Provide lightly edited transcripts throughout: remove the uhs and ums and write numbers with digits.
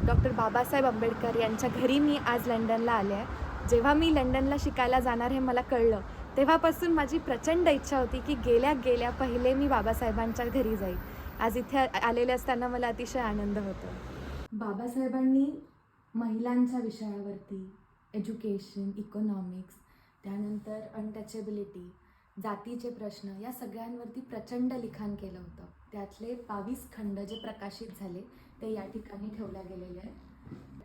Doctor Babasaheb Ambedkar यांच्या घरी मी आज लंडनला आले आहे. जेव्हा मी लंडनला शिकायला जाणार हे मला कळलं, तेव्हापासून माझी प्रचंड इच्छा होती की गेल्या पहिले मी बाबासाहेबांच्या घरी जाईल. आज इथे आलेले असताना मला अतिशय आनंद होतो. बाबासाहेबांनी महिलांच्या विषयावरती, एज्युकेशन, इकॉनॉमिक्स, त्यानंतर अनटचेबिलिटी, जातीचे प्रश्न या सगळ्यांवरती प्रचंड लिखाण केलं होतं. त्यातले 22 खंड जे प्रकाशित झाले ते या ठिकाणी ठेवल्या गेलेले आहेत.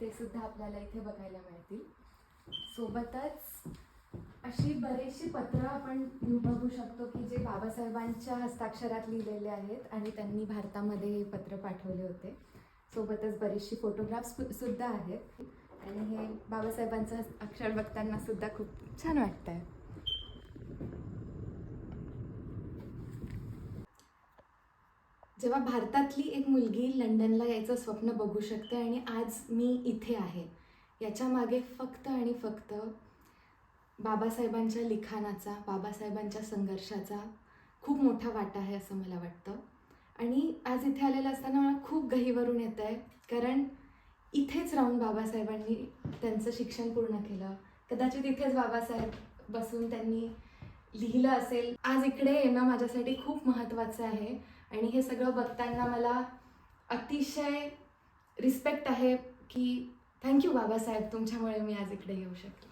ते सुद्धा आपल्याला इथे बघायला मिळतील. सोबतच अशी बरीचशी पत्रं आपण बघू शकतो की जे बाबासाहेबांच्या हस्ताक्षरात लिहिलेले आहेत आणि त्यांनी भारतामध्ये हे पत्र पाठवले होते. सोबतच बरीचशी फोटोग्राफ्स सुद्धा आहेत आणि हे बाबासाहेबांचं अक्षर बघताना सुद्धा खूप छान वाटतंय. जेव्हा भारतातली एक मुलगी लंडनला यायचं स्वप्न बघू शकते आणि आज मी इथे आहे, याच्या मागे फक्त आणि फक्त बाबासाहेबांच्या लिखाणाचा, बाबासाहेबांच्या संघर्षाचा खूप मोठा वाटा आहे असं मला वाटतं. आणि आज इथे आलेलं असताना मला खूप गहिवरून येतं आहे, कारण इथेच राहून बाबासाहेबांनी त्यांचं शिक्षण पूर्ण केलं. कदाचित इथेच बाबासाहेब बसून त्यांनी लिहिलं असेल. आज इकडे येणं माझ्यासाठी खूप महत्त्वाचं आहे आणि हे सगळं बघताना मला अतिशय रिस्पेक्ट आहे की थँक्यू बाबासाहेब, तुमच्यामुळे मी आज इकडे येऊ शकले.